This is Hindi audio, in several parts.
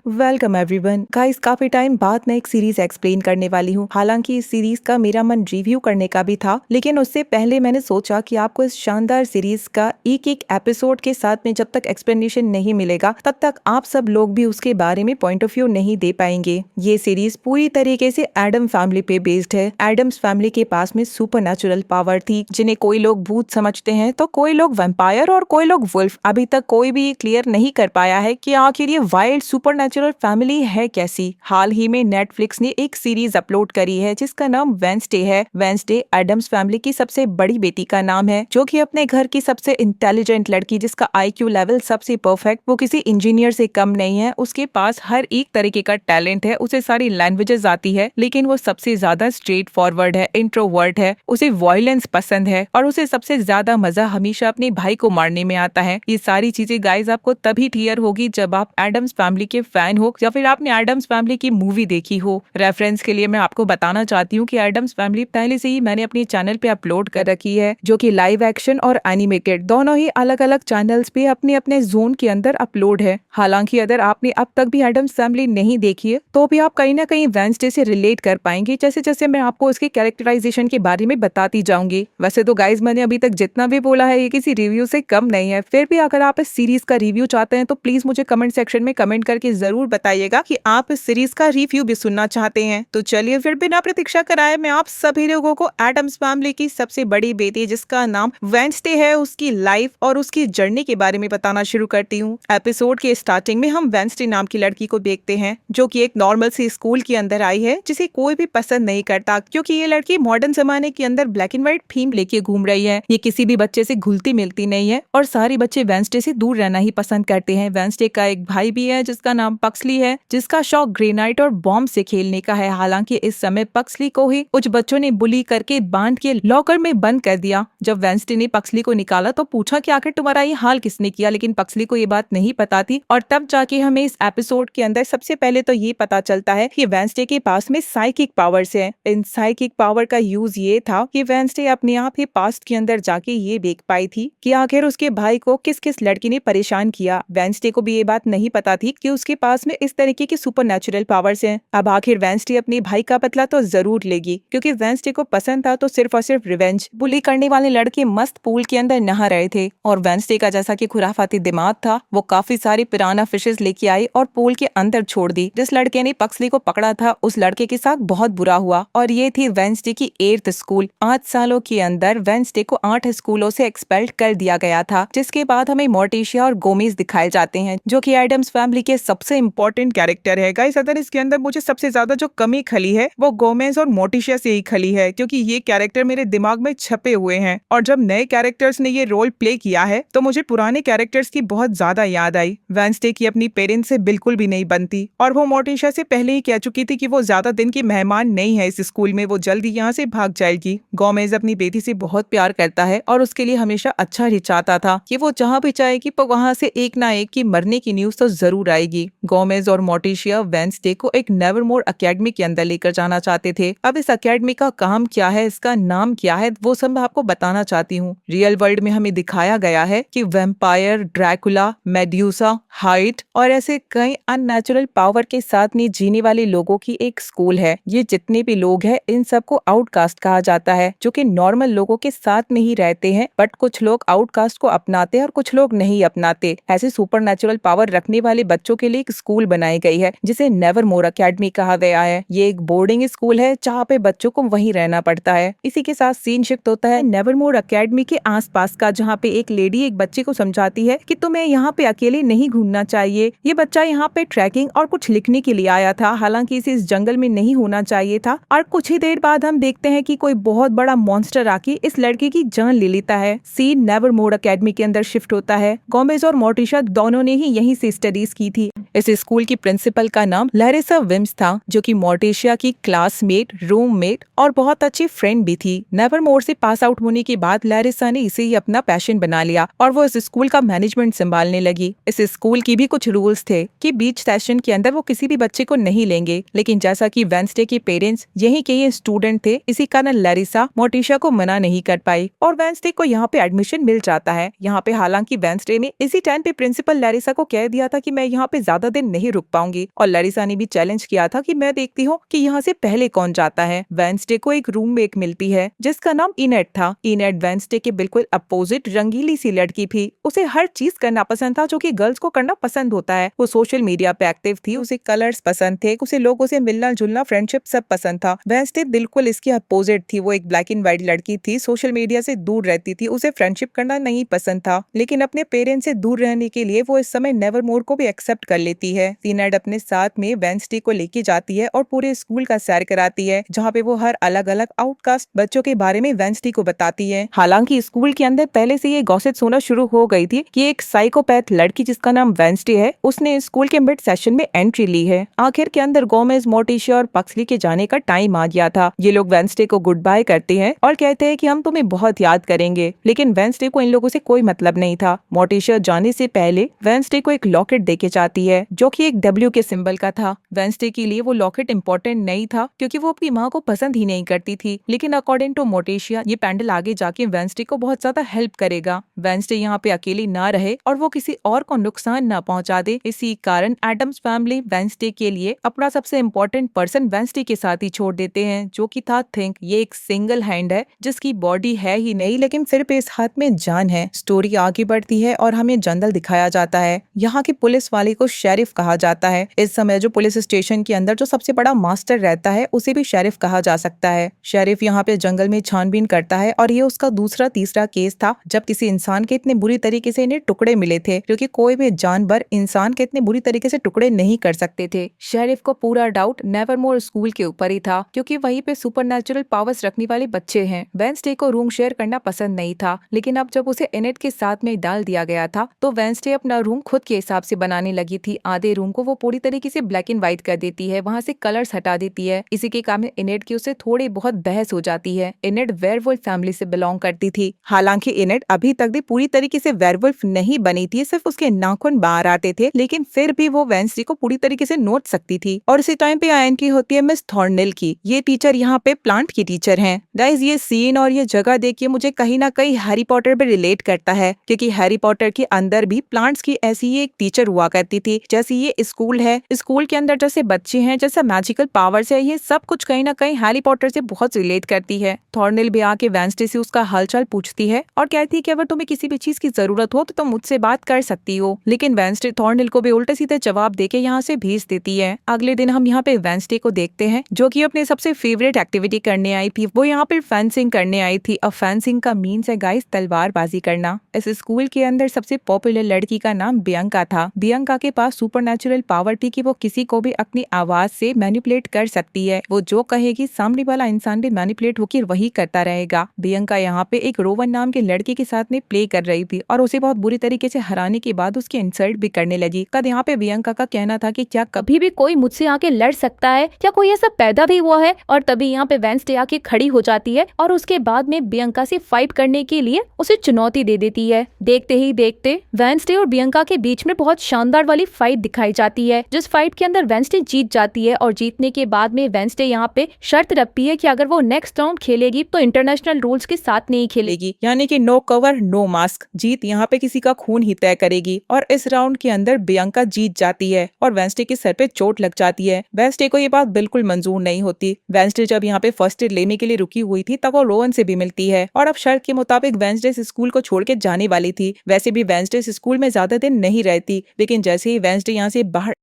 वेलकम एवरीवन गाइस, काफी टाइम बाद मैं एक सीरीज एक्सप्लेन करने वाली हूँ। हालांकि इस सीरीज का मेरा मन रिव्यू करने का भी था, लेकिन उससे पहले मैंने सोचा कि आपको इस शानदार सीरीज का एक एक एपिसोड के साथ में जब तक एक्सप्लेनेशन नहीं मिलेगा तब तक आप सब लोग भी उसके बारे में पॉइंट ऑफ व्यू नहीं दे पाएंगे। ये सीरीज पूरी तरीके से एडम फैमिली पे बेस्ड है। एडम्स फैमिली के पास में सुपर पावर थी, जिन्हें कोई लोग भूत समझते हैं तो कोई लोग वैम्पायर और कोई लोग वुल्फ। अभी तक कोई भी क्लियर नहीं कर पाया है कि आखिर ये वाइल्ड सुपरनैचुरल फैमिली है कैसी। हाल ही में नेटफ्लिक्स ने एक सीरीज अपलोड करी है जिसका नाम वेंसडे है। वेंसडे एडम्स फैमिली की सबसे बड़ी बेटी का नाम है, जो कि अपने घर की सबसे इंटेलिजेंट लड़की, जिसका आईक्यू लेवल सबसे परफेक्ट, वो किसी इंजीनियर से कम नहीं है। उसके पास हर एक तरीके का टैलेंट है, उसे सारी लैंग्वेजेस आती है, लेकिन वो सबसे ज्यादा स्ट्रेट फॉरवर्ड है, इंट्रोवर्ट है, उसे वायलेंस पसंद है और उसे सबसे ज्यादा मजा हमेशा अपने भाई को मारने में आता है। ये सारी चीजें गाइस आपको तभी क्लियर होगी जब आप एडम्स फैमिली के फैन हो या फिर आपने एडम्स फैमिली की मूवी देखी हो। रेफरेंस के लिए मैं आपको बताना चाहती हूँ कि एडम्स फैमिली पहले से ही मैंने अपने चैनल पे अपलोड कर रखी है, जो कि लाइव एक्शन और एनिमेटेड दोनों ही अलग अलग चैनल्स पे अपने अपने जोन के अंदर अपलोड है। हालांकि अगर आपने अब तक भी एडम्स फैमिली नहीं देखी है तो भी आप कहीं ना कहीं वेंसडे से रिलेट कर पाएंगे, जैसे जैसे मैं आपको इसके कैरेक्टराइजेशन के बारे में बताती जाऊंगी। वैसे तो गाइज मैंने अभी तक जितना भी बोला है ये किसी रिव्यू से कम नहीं है, फिर भी अगर आप इस सीरीज का रिव्यू चाहते हैं तो प्लीज मुझे कमेंट सेक्शन में कमेंट करके जरूर बताइएगा कि आप इस सीरीज का रिव्यू भी सुनना चाहते हैं। तो चलिए फिर बिना प्रतीक्षा कराए मैं आप सभी लोगों को एडम्स फैमिली की सबसे बड़ी बेटी, जिसका नाम वेंसडे है, उसकी लाइफ और उसकी जर्नी के बारे में बताना शुरू करती हूँ। एपिसोड के स्टार्टिंग में हम वेंसडे नाम की लड़की को देखते हैं, जो कि एक नॉर्मल सी स्कूल के अंदर आई है, जिसे कोई भी पसंद नहीं करता, क्योंकि ये लड़की मॉडर्न जमाने के अंदर ब्लैक एंड व्हाइट थीम लेके घूम रही है। ये किसी भी बच्चे से घुलती मिलती नहीं है और सारे बच्चे वेंसडे से दूर रहना ही पसंद करते हैं। वेंसडे का एक भाई भी है जिसका नाम पक्सली है, जिसका शौक ग्रेनाइट और बॉम्ब से खेलने का है। हालांकि इस समय पक्सली को ही कुछ बच्चों ने बुली करके बांध के लॉकर में बंद कर दिया। जब वेंसडे ने पक्सली को निकाला तो पूछा कि आखिर तुम्हारा ये हाल किसने किया, लेकिन पक्सली को ये बात नहीं पता थी। और तब जाके हमें इस एपिसोड के अंदर सबसे पहले तो ये पता चलता है कि वेंसडे के पास में साइकिक पावर्स है। इन साइकिक पावर का यूज ये था कि वेंसडे अपने आप ही पास्ट के अंदर जाके ये देख पाई थी कि आखिर उसके भाई को किस किस लड़की ने परेशान किया। वेंसडे को भी ये बात नहीं पता थी कि उसके पास में इस तरीके की सुपरनैचुरल पावर्स हैं। अब आखिर वेंसडे अपने भाई का बदला तो जरूर लेगी, क्योंकि वेंसडे को पसंद था तो सिर्फ और सिर्फ रिवेंज। बुली करने वाले लड़के मस्त पूल के अंदर नहा रहे थे और वेंसडे का जैसा कि खुराफाती दिमाग था, वो काफी सारी पिराना फिशेस लेके आई और पूल के अंदर छोड़ दी। जिस लड़के ने पक्सली को पकड़ा था उस लड़के के साथ बहुत बुरा हुआ और ये थी वेंसडे की 8th स्कूल। 8 सालों के अंदर वेंसडे को 8 स्कूलों से एक्सपेल्ड कर दिया गया था, जिसके बाद हमें मोर्टिशिया और गोमेज दिखाए जाते हैं, जो कि एडम्स फैमिली के सबसे इम्पोर्टेंट कैरेक्टर है। गाइस अगर इसके अंदर मुझे सबसे ज्यादा जो कमी खली है वो गोमेज और मोर्टिशिया से ही खली है, क्योंकि ये कैरेक्टर मेरे दिमाग में छपे हुए हैं और जब नए कैरेक्टर्स ने ये रोल प्ले किया है तो मुझे पुराने कैरेक्टर्स की बहुत ज्यादा याद आई। वेंसडे की अपनी पेरेंट्स से बिल्कुल भी नहीं बनती और वो मोर्टिशिया से पहले ही कह चुकी थी कि वो ज्यादा दिन की मेहमान नहीं है इस स्कूल में, वो जल्दी यहाँ से भाग जाएगी। गोमेज अपनी बेटी से बहुत प्यार करता है और उसके लिए हमेशा अच्छा ही चाहता था कि वो जहाँ भी जाएगी तो वहाँ से एक ना एक की मरने की न्यूज तो जरूर आएगी। गोमेज और मोर्टिशिया वेंसडे को एक नेवरमोर एकेडमी के अंदर लेकर जाना चाहते थे। अब इस एकेडमी का काम क्या है, इसका नाम क्या है, वो सब मैं आपको बताना चाहती हूँ। रियल वर्ल्ड में हमें दिखाया गया है कि वैम्पायर, ड्रैकुला, मेड्यूसा, हाइड और ऐसे कई अननेचुरल पावर के साथ में जीने वाले लोगों की एक स्कूल है। ये जितने भी लोग हैं इन सबको आउटकास्ट कहा जाता है, जो कि नॉर्मल लोगों के साथ में ही रहते हैं, बट कुछ लोग आउटकास्ट को अपनाते हैं और कुछ लोग नहीं अपनाते। ऐसे सुपरनैचुरल पावर रखने वाले बच्चों के लिए एक स्कूल बनाई गई है जिसे नेवरमोर एकेडमी कहा गया है। ये एक बोर्डिंग स्कूल है जहाँ पे बच्चों को वहीं रहना पड़ता है। इसी के साथ सीन शिफ्ट होता है नेवरमोर एकेडमी के आसपास का, जहाँ पे एक लेडी एक बच्चे को समझाती है कि तुम्हें यहाँ पे अकेले नहीं घूमना चाहिए। ये बच्चा यहाँ पे ट्रैकिंग और कुछ लिखने के लिए आया था, हालांकि इसे इस जंगल में नहीं होना चाहिए था। और कुछ ही देर बाद हम देखते हैं कि कोई बहुत बड़ा मॉन्स्टर आके इस लड़की की जान ले लेता है। सीन नेवरमोर एकेडमी के अंदर शिफ्ट होता है। गोमेज और मोर्टिशिया दोनों ने ही यहीं से स्टडीज की थी। इस स्कूल की प्रिंसिपल का नाम लैरिसा विम्स था, जो कि मोर्टिशिया की क्लासमेट, रूममेट और बहुत अच्छी फ्रेंड भी थी। नेवरमोर से पास आउट होने के बाद लैरिसा ने इसे ही अपना पैशन बना लिया और वो इस स्कूल का मैनेजमेंट संभालने लगी। इस स्कूल की भी कुछ रूल्स थे कि बीच सेशन के अंदर वो किसी भी बच्चे को नहीं लेंगे, लेकिन जैसा कि वेंसडे के पेरेंट्स यहीं के ये स्टूडेंट थे, इसी कारण लैरिसा मोर्टिशिया को मना नहीं कर पाई और वेंसडे को यहाँ पे एडमिशन मिल जाता है। यहाँ पे हालांकि वेंसडे ने इसी टाइम पे प्रिंसिपल लैरिसा को कह दिया था कि मैं यहाँ पे ज्यादा दिन नहीं रुक पाऊंगी। और लरिसा ने भी चैलेंज किया था कि मैं देखती हूँ कि यहाँ से पहले कौन जाता है। वेंसडे को एक रूममेट मिलती है जिसका नाम इनेट था। इनेट वेंसडे के बिल्कुल अपोजिट रंगीली सी लड़की थी। उसे हर चीज करना पसंद था जो कि गर्ल्स को करना पसंद होता है। वो सोशल मीडिया पे एक्टिव थी, उसे कलर्स पसंद थे, उसे लोगों से मिलना जुलना फ्रेंडशिप सब पसंद था। वेंसडे बिल्कुल इसके अपोजिट थी। वो एक ब्लैक एंड व्हाइट लड़की थी, सोशल मीडिया से दूर रहती थी, उसे फ्रेंडशिप करना नहीं पसंद था। लेकिन अपने पेरेंट्स से दूर रहने के लिए वो इस समय नेवरमोर को भी एक्सेप्ट कर लेती है। इनेट अपने साथ में वेंसडे को लेके जाती है और पूरे स्कूल का सैर कराती है, जहाँ पे वो हर अलग अलग आउटकास्ट बच्चों के बारे में वेंसडे को बताती है। हालांकि स्कूल के अंदर पहले से ये गॉसिप होना शुरू हो गई थी कि एक साइकोपैथ लड़की जिसका नाम वेंसडे है, उसने स्कूल के मिड सेशन में एंट्री ली है। आखिर के अंदर गोमेज, मोर्टिशिया और पक्सली के जाने का टाइम आ गया था। ये लोग वेंसडे को गुड बाय करते हैं और कहते हैं कि हम तुम्हें बहुत याद करेंगे, लेकिन वेंसडे को इन लोगों से कोई मतलब नहीं था। मोर्टिशिया जाने से पहले वेंसडे को एक लॉकेट देके जाती है जो कि एक डब्ल्यू के सिंबल का था। वेंसडे के लिए वो लॉकेट इम्पोर्टेंट नहीं था क्योंकि वो अपनी माँ को पसंद ही नहीं करती थी, लेकिन अकॉर्डिंग टू मोर्टिशिया ये पैंडल आगे जाके वेंसडे को बहुत ज्यादा हेल्प करेगा। वेंसडे यहाँ पे अकेली ना रहे और वो किसी और को नुकसान ना पहुंचा दे, इसी कारण एडम्स फैमिली वेंसडे के लिए अपना सबसे इम्पोर्टेंट पर्सन वेंसडे के साथ ही छोड़ देते हैं, जो कि था थिंक। ये एक सिंगल हैंड है जिसकी बॉडी है ही नहीं, लेकिन फिर भी इस हाथ में जान है। स्टोरी आगे बढ़ती है और हमें जंगल दिखाया जाता है। यहाँ के पुलिस वाले को शेरिफ कहा जाता है। इस समय जो पुलिस स्टेशन के अंदर जो सबसे बड़ा मास्टर रहता है उसे भी शेरिफ कहा जा सकता है। शेरिफ यहाँ पे जंगल में छानबीन करता है और ये उसका दूसरा तीसरा केस था जब किसी इंसान के इतने बुरी तरीके से इन्हें टुकड़े मिले थे, क्योंकि कोई भी जानवर इंसान के इतने बुरी तरीके से टुकड़े नहीं कर सकते थे। शेरिफ को पूरा डाउट नेवरमोर स्कूल के ऊपर ही था, क्योंकि वहीं पे सुपरनैचुरल पावर्स रखने वाले बच्चे हैं। वेंसडे को रूम शेयर करना पसंद नहीं था, लेकिन अब जब उसे इनेट के साथ में डाल दिया गया था तो वेंसडे अपना रूम खुद के हिसाब से बनाने लगी थी। आधे रूम को वो पूरी तरीके से ब्लैक एंड व्हाइट कर देती है, वहाँ से कलर्स हटा देती है। इसी के कारण इनेट की उससे थोड़ी बहुत बहस हो जाती है। इनेट वेयरवुल्फ फैमिली से बिलोंग करती थी। हालांकि इनेट अभी तक भी पूरी तरीके से वेयरवुल्फ नहीं बनी थी, सिर्फ उसके नाखून बाहर आते थे, लेकिन फिर भी वो वेंसडे को पूरी तरीके से नोट सकती थी। और इसी टाइम पे एंट्री होती है मिस थॉर्नहिल की। ये टीचर यहाँ पे प्लांट की टीचर हैं। गाइस, ये सीन और ये जगह देखिए मुझे कहीं ना कहीं हैरी पॉटर पे रिलेट करता है, क्योंकि हैरी पॉटर के अंदर भी प्लांट्स की ऐसी ही एक टीचर हुआ करती थी। जैसे ये स्कूल है, स्कूल के अंदर जैसे बच्चे हैं, जैसा मैजिकल पावर्स है, ये सब कुछ कहीं ना कहीं हैरी पॉटर से बहुत रिलेट करती है। थॉर्नहिल भी आके वेंसडे से उसका हालचाल पूछती है और कहती है कि अगर तुम्हें किसी भी चीज की जरूरत हो तो तुम मुझसे बात कर सकती हो, लेकिन वेंसडे थॉर्नहिल को भी उल्टे सीधे जवाब देके यहाँ से भेज देती है। अगले दिन हम यहाँ पे वेंसडे को देखते हैं जो कि अपने सबसे फेवरेट एक्टिविटी करने आई थी। वो यहाँ पे फेंसिंग करने आई थी। अब फेंसिंग का मीन्स है गाइस तलवारबाजी करना। इस स्कूल के अंदर सबसे पॉपुलर लड़की का नाम बियंका था। बियंका के पास सुपरनैचुरल पावर थी कि वो किसी को भी अपनी आवाज से मैनिपुलेट कर सकती है। वो जो कहेगी सामने वाला इंसान भी मैनिपुलेट होकर वही करता रहेगा। बियंका यहाँ पे एक रोवन नाम के लड़के के साथ में प्ले कर रही थी और उसे बहुत बुरी तरीके से हराने के बाद उसकी इंसल्ट भी करने लगी। कद यहाँ पे बियंका का कहना था कि क्या कभी भी कोई मुझसे आके लड़ सकता है, क्या कोई ऐसा पैदा भी हुआ है? और तभी यहाँ पे वेंसडे आके खड़ी हो जाती है और उसके बाद में बियंका से फाइट करने के लिए उसे चुनौती दे देती है। देखते ही देखते वेंसडे और बियंका के बीच में बहुत शानदार वाली फाइट दिखाई जाती है, जिस फाइट के अंदर वेंसडे जीत जाती है। और जीतने के बाद में वेंसडे यहाँ पे शर्त रखती है कि अगर वो नेक्स्ट राउंड खेलेगी तो इंटरनेशनल रूल्स के साथ नहीं खेलेगी, यानी कि नो कवर नो मास्क। जीत यहाँ पे किसी का खून ही तय करेगी। और इस राउंड के अंदर बियंका जीत जाती है और वेंसडे के सर पे चोट लग जाती है। वेंसडे को ये बात बिल्कुल मंजूर नहीं होती। वेंसडे जब यहाँ पे फर्स्ट एड लेने के लिए रुकी हुई थी तब वो रोवन से भी मिलती है और अब शर्त के मुताबिक वेंसडे स्कूल को छोड़ के जाने वाली थी। वैसे भी वेंसडे स्कूल में ज्यादा दिन नहीं रहती, लेकिन जैसे ही वेंसडे यहाँ से बाहर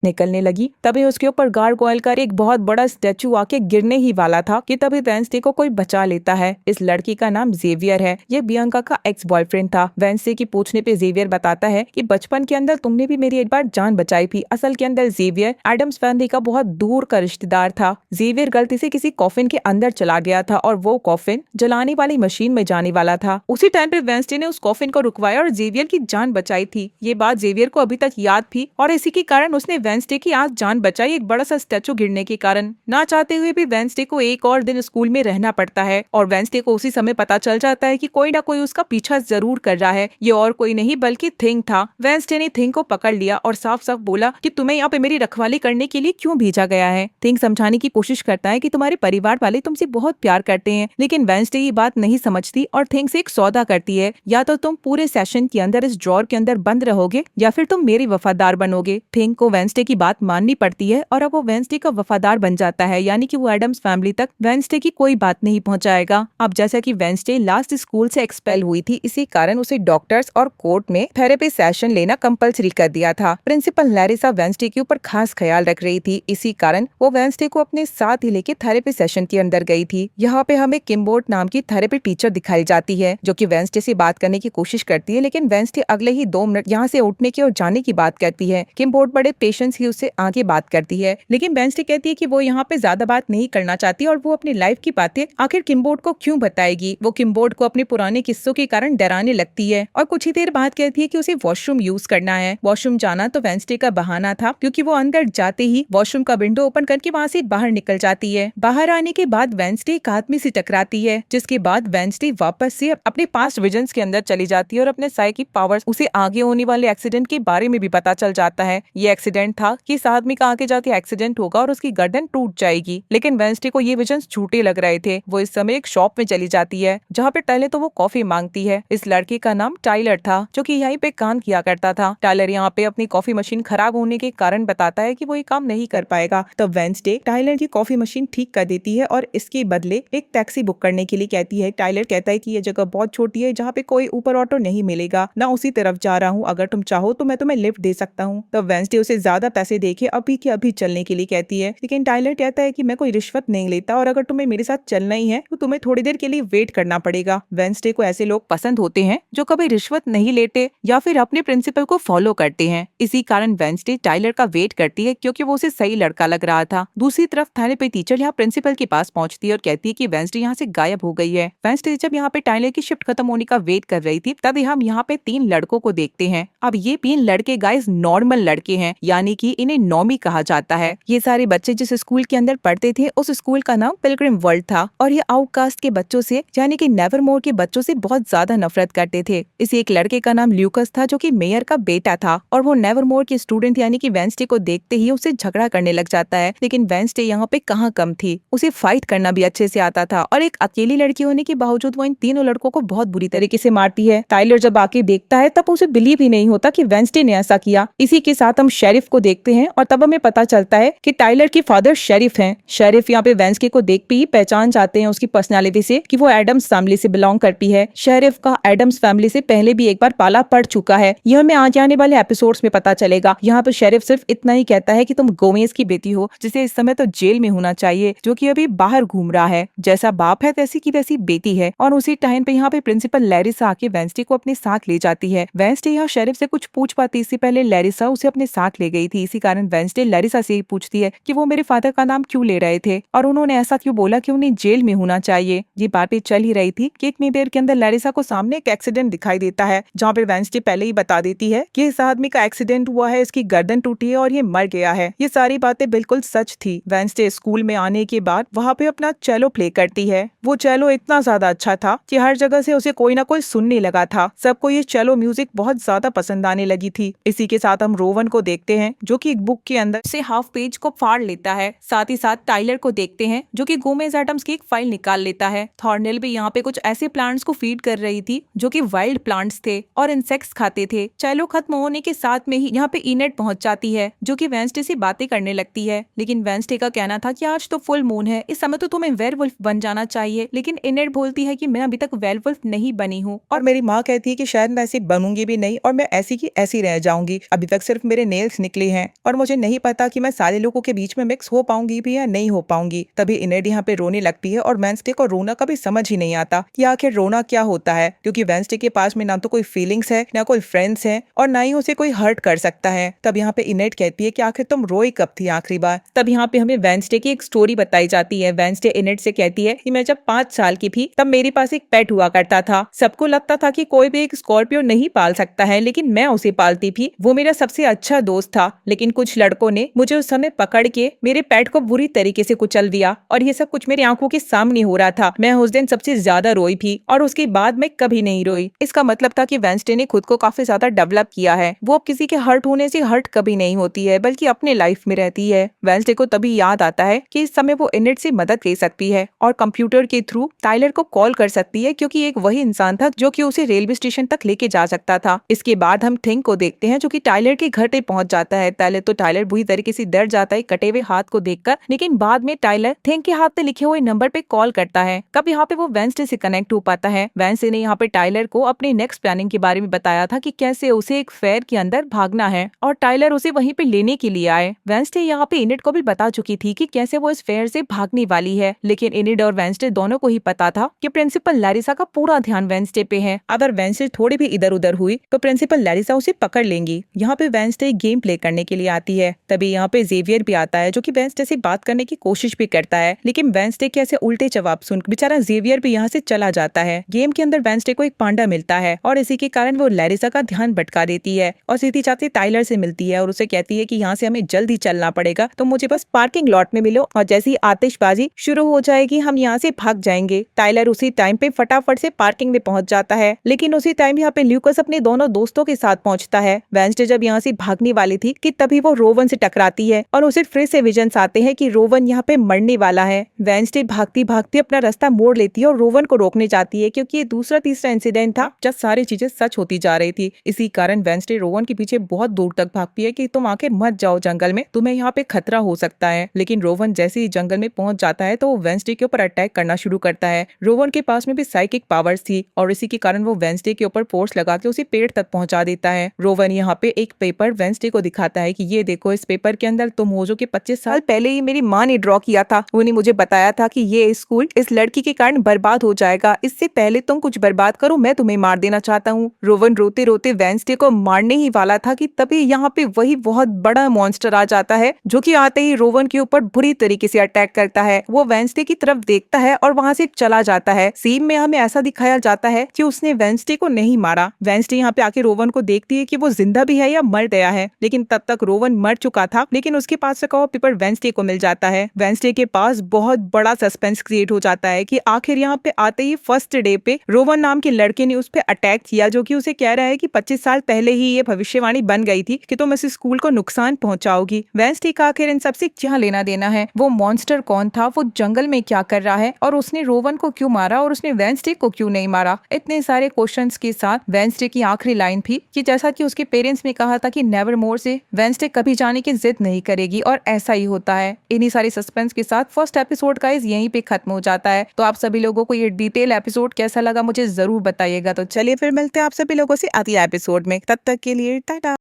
निकलने लगी तभी उसके ऊपर गारगोयल का एक बहुत बड़ा स्टैचू आके गिरने ही वाला था कि तभी वेंसडे को कोई बचा लेता है। इस लड़की का नाम जेवियर है। ये बियंका का एक्स बॉयफ्रेंड था। वेंसडे की पूछने पे जेवियर बताता है कि बचपन के अंदर तुमने भी मेरी एक बार जान बचाई थी। असल के अंदर जेवियर एडम्स फैमिली का बहुत दूर का रिश्तेदार था। जेवियर गलती से किसी कॉफिन के अंदर चला गया था और वो कॉफिन जलाने वाली मशीन में जाने वाला था। उसी टाइम पे वेंसडे ने उस कॉफिन को रुकवाया और जेवियर की जान बचाई थी। ये बात जेवियर को अभी तक याद थी और इसी के कारण उसने वेंसडे की आज जान बचाई एक बड़ा सा स्टैचू गिरने के कारण। ना चाहते हुए भी वेंसडे को एक और दिन स्कूल में रहना पड़ता है और वेंसडे को उसी समय पता चल जाता है कि कोई ना कोई उसका पीछा जरूर कर रहा है। ये और कोई नहीं बल्कि थिंग था। वेंसडे ने थिंग को पकड़ लिया और साफ साफ बोला कि तुम्हें यहाँ पे मेरी रखवाली करने के लिए क्यों भेजा गया है। थिंग समझाने की कोशिश करता है कि तुम्हारे परिवार वाले तुमसे बहुत प्यार करते हैं, लेकिन वेंसडे ये बात नहीं समझती और थिंग से एक सौदा करती है, या तो तुम पूरे सेशन के अंदर इस ड्रॉर के अंदर बंद रहोगे या फिर तुम मेरी वफादार बनोगे। थिंग को वेंसडे की बात माननी पड़ती है और अब वो वेंसडे का वफादार बन जाता है, यानी कि वो एडम्स फैमिली तक वेंसडे की कोई बात नहीं पहुंचाएगा। अब जैसा कि वेंसडे लास्ट स्कूल से एक्सपेल हुई थी, इसी कारण उसे डॉक्टर्स और कोर्ट में थेरेपी सेशन लेना कंपलसरी कर दिया था। प्रिंसिपल लैरिसा वेंसडे के ऊपर खास ख्याल रख रही थी, इसी कारण वो वेंसडे को अपने साथ ही लेके थेरेपी सेशन के अंदर गई थी। यहाँ पे हमें किम्बोर्ड नाम की थेरेपी टीचर दिखाई जाती है, जो कि वेंसडे से बात करने की कोशिश करती है, लेकिन वेंसडे अगले ही 2 मिनट यहाँ से उठने की और जाने की बात करती है। किम्बोर्ड बड़े पेशेंस ही उससे आगे बात करती है, लेकिन वेंसडे कहती है कि वो यहाँ पे ज्यादा बात नहीं करना चाहती और वो अपनी लाइफ की बातें आखिर किम्बोर्ड को क्यों बताएगी। वो किम्बोर्ड को अपने पुराने किस्सों के कारण डराने लगती है और कुछ ही देर बाद कहती है कि उसे वॉशरूम यूज करना है। वॉशरूम जाना तो वेंसडे का बहाना था, क्योंकि वो अंदर जाते ही वॉशरूम का विंडो ओपन करके वहाँ से बाहर निकल जाती है। बाहर आने के बाद वेंसडे एक आदमी से टकराती है, जिसके बाद वेंसडे वापस से अपने पास्ट विजन्स के अंदर चली जाती है और अपने साइकिक पावर्स उसे आगे होने वाले एक्सीडेंट के बारे में भी पता चल जाता है। ये एक्सीडेंट था कि इस आदमी का आगे जाके एक्सीडेंट होगा और उसकी गर्दन टूट जाएगी, लेकिन वेंसडे को ये विजन्स झूठे लग रहे थे। वो इस समय एक शॉप में चली जाती है, जहाँ पे पहले तो वो कॉफी मांगती है। इस लड़के का नाम टाइलर था, जो कि यहीं पे काम किया करता था। टाइलर यहाँ पे अपनी कॉफी मशीन खराब होने के कारण बताता है कि वो ये काम नहीं कर पाएगा। तब वेंसडे टाइलर की कॉफी मशीन ठीक कर देती है और इसके बदले एक टैक्सी बुक करने के लिए कहती है। टाइलर कहता है कि ये जगह बहुत छोटी है, जहाँ पे कोई ऊपर ऑटो नहीं मिलेगा, ना उसी तरफ जा रहा हूँ, अगर तुम चाहो तो मैं तुम्हें लिफ्ट दे सकता हूँ। तब वेंसडे उसे ज्यादा पैसे देके अभी के अभी चलने के लिए कहती है, लेकिन टाइलर कहता है कि मैं कोई रिश्वत नहीं लेता और अगर तुम्हें मेरे साथ चलना ही है तो तुम्हें थोड़ी देर के लिए वेट करना पड़ेगा। वेंसडे को ऐसे लोग पसंद होते हैं जो कभी रिश्वत नहीं लेते या फिर अपने प्रिंसिपल को फॉलो करते हैं। इसी कारण वेंसडे टाइलर का वेट करती है, क्योंकि वो उसे सही लड़का लग रहा था। दूसरी तरफ थेरेपी टीचर यहाँ प्रिंसिपल के पास पहुंचती है और कहती है कि वेंसडे यहाँ से गायब हो गई है। वेंसडे जब यहाँ पे टाइलर की शिफ्ट खत्म होने का वेट कर रही थी, तभी हम यहाँ पे 3 लड़कों को देखते हैं। अब ये 3 लड़के गाइस नॉर्मल लड़के हैं, यानी कि इन्हें नॉमी कहा जाता है। ये सारे बच्चे जिस स्कूल के अंदर पढ़ते थे, उस स्कूल का नाम पिलग्रिम वर्ल्ड था और ये आउटकास्ट के बच्चों से यानी कि नेवरमोर के बच्चों से बहुत ज्यादा नफरत करते थे। इसी एक लड़के का नाम ल्यूकस था, जो कि मेयर का बेटा था और वो नेवरमोर के स्टूडेंट यानी कि वेंसडे को देखते ही उससे झगड़ा करने लग जाता है। लेकिन वेंसडे यहाँ पे कहाँ कम थी, उसे फाइट करना भी अच्छे से आता था और एक अकेली लड़की होने के बावजूद वो इन तीनों लड़कों को बहुत बुरी तरीके से मारती है। टाइलर जब आके देखता है तब उसे बिलीव ही नहीं होता कि वेंसडे ने ऐसा किया। इसी के साथ हम शेरिफ को देखते हैं और तब हमें पता चलता है कि टाइलर के फादर शेरिफ हैं। शेरिफ यहाँ पे वेंसडे को देख ही पहचान जाते हैं उसकी पर्सनालिटी से कि वो एडम्स फैमिली से बिलोंग करती है। शेरिफ का एडम्स फैमिली से पहले भी एक बार पाला पड़ चुका है, यह हमें आगे आने वाले एपिसोड्स में पता चलेगा। यहाँ पे शेरिफ सिर्फ इतना ही कहता है कि तुम गोमेज की बेटी हो, जिसे इस समय तो जेल में होना चाहिए, जो कि अभी बाहर घूम रहा है। जैसा बाप है तैसी की वैसी बेटी है। और उसी टाइम पे यहाँ पे प्रिंसिपल लैरिसा आके वेंसडे को अपने साथ ले जाती है। वेंसडे यहाँ शेरिफ से कुछ पूछ पाती, इससे पहले लैरिसा उसे अपने साथ ले गई थी। इसी कारण वेंसडे लैरिसा से ही पूछती है कि वो मेरे फादर का नाम क्यों ले रहे थे और उन्होंने ऐसा क्यों बोला कि उन्हें जेल में होना चाहिए। ये बातें चल ही रही थी कि इतनी देर के अंदर लैरिसा को सामने एक एक्सीडेंट दिखाई देता है, जहाँ पे वेंसडे पहले ही बता देती है कि इस आदमी का एक्सीडेंट हुआ है, इसकी गर्दन टूटी है और ये मर गया है। ये सारी बातें बिल्कुल सच थी। वेंसडे स्कूल में आने के बाद वहाँ पे अपना चेलो प्ले करती है। वो चेलो इतना ज्यादा अच्छा था कि हर जगह से उसे कोई ना कोई सुनने लगा था। सबको ये चेलो म्यूजिक बहुत ज्यादा पसंद आने लगी थी। इसी के साथ हम रोवन को देखते हैं, जो कि एक बुक के अंदर से हाफ पेज को फाड़ लेता है। साथ ही साथ टाइलर को देखते हैं, जो कि गोमेज एडम्स की एक फाइल निकाल लेता है। थॉर्नेल भी यहाँ पे कुछ ऐसे प्लांट्स को फीड कर रही थी जो कि वाइल्ड प्लांट्स थे और इंसेक्ट्स खाते थे। चेलो खत्म होने के साथ में ही यहाँ पे इनेट पहुंच जाती है, जो कि वेंसडे से बातें करने लगती है। लेकिन वेंसडे का कहना था कि आज तो फुल मून है, इस समय तो तुम्हें वेयरवुल्फ बन जाना चाहिए। लेकिन इनेट बोलती है कि मैं अभी तक वेयरवुल्फ नहीं बनी हूँ और मेरी माँ कहती है कि शायद मैं ऐसी बनूंगी भी नहीं और मैं ऐसी की ऐसी रह जाऊंगी। अभी तक सिर्फ मेरे नेल्स निकले हैं और मुझे नहीं पता कि मैं सारे लोगों के बीच में मिक्स हो पाऊंगी भी या नहीं हो पाऊंगी। तभी इनेट यहाँ पे रोने लगती है और वेंसडे को रोना कभी समझ ही नहीं आता कि आखिर रोना क्या होता है, क्योंकि वेंसडे के पास में ना तो कोई फीलिंग्स है, ना कोई फ्रेंड्स है और ना ही उसे कोई हर्ट कर सकता है। तब यहाँ पे इनेट कहती है कि आखिर तुम रोई कब थी आखिरी बार। तब यहाँ पे हमें वेंसडे की एक स्टोरी बताई जाती है। वेंसडे इनेट से कहती है कि मैं जब 5 साल की थी तब मेरे पास एक पेट हुआ करता था। सबको लगता था कि कोई भी एक स्कॉर्पियो नहीं पाल सकता है, लेकिन मैं उसे पालती थी। वो मेरा सबसे अच्छा दोस्त था। लेकिन कुछ लड़कों ने मुझे उस समय पकड़ के मेरे पैट को बुरी तरीके से कुचल दिया और ये सब कुछ मेरी आंखों के सामने हो रहा था। मैं उस दिन सबसे ज्यादा रोई भी और उसके बाद मैं कभी नहीं रोई। इसका मतलब था कि वेंसडे ने खुद को काफी ज्यादा डेवलप किया है। वो अब किसी के हर्ट होने से हर्ट कभी नहीं होती है, बल्कि अपने लाइफ में रहती है। वेंसडे को तभी याद आता है कि इस समय वो इनेट से मदद ले सकती है और कंप्यूटर के थ्रू टाइलर को कॉल कर सकती है, क्योंकि एक वही इंसान था जो कि उसे रेलवे स्टेशन तक लेके जा सकता था। इसके बाद हम थिंक को देखते हैं जो कि टाइलर के घर पे पहुंच जाता है। पहले तो टाइलर बुरी तरीके से डर जाता है कटे हुए हाथ को देखकर, लेकिन बाद में टाइलर थिंक के हाथ में लिखे हुए नंबर पे कॉल करता है। कब यहाँ पे वो वेंसडे से कनेक्ट हो पाता है। वेंसडे ने यहाँ पे टाइलर को अपने नेक्स्ट प्लानिंग के बारे में बताया था कि कैसे उसे एक फेयर के अंदर भागना है और टाइलर उसे वहीं पे लेने के लिए आए। वेंसडे यहाँ पे इनिड को भी बता चुकी थी कि कैसे वो इस फेयर से भागने वाली है, लेकिन इनिड और वेंसडे दोनों को ही पता था कि प्रिंसिपल लैरिसा का पूरा ध्यान वेंसडे पे है। अगर वेंसडे थोड़ी भी इधर उधर हुई तो प्रिंसिपल लैरिसा उसे पकड़ लेंगी। यहाँ पे वेंसडे गेम प्ले करने के लिए आती है। तभी यहाँ पे जेवियर भी आता है जो कि वेंसडे से बात करने की कोशिश भी करता है, लेकिन वेंसडे के ऐसे उल्टे जवाब सुन बेचारा जेवियर भी यहाँ से चला जाता है। गेम के अंदर वेंसडे को एक पांडा मिलता है और इसी के कारण वो लैरिसा का ध्यान भटका देती है और सीधी जाती टाइलर से मिलती है और उसे कहती है कि यहाँ से हमें जल्दी चलना पड़ेगा, तो मुझे बस पार्किंग लॉट में मिलो और जैसी आतिशबाजी शुरू हो जाएगी हम यहाँ से भाग जाएंगे। टाइलर उसी टाइम पे फटाफट से पार्किंग में पहुंच जाता है, लेकिन उसी टाइम यहाँ पे ल्यूकस अपने दोनों दोस्तों के साथ पहुंचता है। वेंसडे जब यहाँ से भागने वाली थी कि तभी वो रोवन से टकराती है और उसे फिर से विजन्स आते हैं कि रोवन यहाँ पे मरने वाला है। वेंसडे भागती भागती अपना रास्ता मोड़ लेती है और रोवन को रोकने जाती है, क्योंकि ये दूसरा तीसरा इंसिडेंट था जब सारी चीजें सच होती जा रही थी। इसी कारण वेंसडे रोवन के पीछे बहुत दूर तक भागती है कि तुम आखिर मत जाओ जंगल में, तुम्हें यहाँ पे खतरा हो सकता है। लेकिन रोवन जैसे ही जंगल में पहुंच जाता है तो वो वेंसडे के ऊपर अटैक करना शुरू करता है। रोवन के पास में भी साइकिक पावर्स थी और इसी के कारण वो वेंसडे के ऊपर फोर्स लगा के उसे पेड़ तक पहुंचा देता है। रोवन यहाँ पे एक पेपर वेंसडे को दिखाता है कि ये देखो, इस पेपर के अंदर तुम हो जो कि 25 साल पहले ही मेरी माँ ने ड्रॉ किया था। उन्होंने मुझे बताया था कि ये स्कूल इस लड़की के कारण बर्बाद हो जाएगा, इससे पहले तुम कुछ बर्बाद करो, मैं तुम्हें मार देना चाहता हूँ। रोवन रोते रोते वेंसडे को मारने ही वाला था कि तभी यहाँ पे वही बहुत बड़ा मॉन्स्टर आ जाता है, जो कि आते ही रोवन के ऊपर बुरी तरीके से अटैक करता है। वो वेंसडे की तरफ देखता है और वहाँ से चला जाता है। सीन में हमें ऐसा दिखाया जाता है कि उसने वेंसडे को नहीं मारा। वेंसडे यहाँ पे आके रोवन को देखती है कि वो जिंदा भी है या मर गया है, लेकिन तब तक रोवन मर चुका था। लेकिन उसके पास रखा हुआ पेपर वेंसडे को मिल जाता है। वेंसडे के पास बहुत बड़ा सस्पेंस क्रिएट हो जाता है कि आखिर यहाँ पे आते ही फर्स्ट डे पे रोवन नाम के लड़के ने उस पे अटैक किया, जो कि उसे कह रहा है कि 25 साल पहले ही ये भविष्यवाणी बन गई थी कि तुम इस स्कूल को नुकसान पहुंचाओगी। वेंसडे का आखिर इन सबसे क्या लेना देना है? वो मॉन्स्टर कौन था, वो जंगल में क्या कर रहा है, और उसने रोवन को क्यों मारा और उसने वेंसडे को क्यों नहीं मारा? इतने सारे क्वेश्चंस के साथ वेंसडे की आखिरी लाइन थी कि जैसा कि उसके पेरेंट्स ने कहा था कि नेवर मोर से वेंसडे कभी जाने की जिद नहीं करेगी, और ऐसा ही होता है। इन्हीं सारी सस्पेंस के साथ फर्स्ट एपिसोड गाइस यहीं पे खत्म हो जाता है। तो आप सभी लोगों को ये डिटेल एपिसोड कैसा लगा मुझे जरूर बताइएगा। तो चलिए फिर मिलते हैं आप सभी लोगों से अगले एपिसोड में, तब तक के लिए टाटा।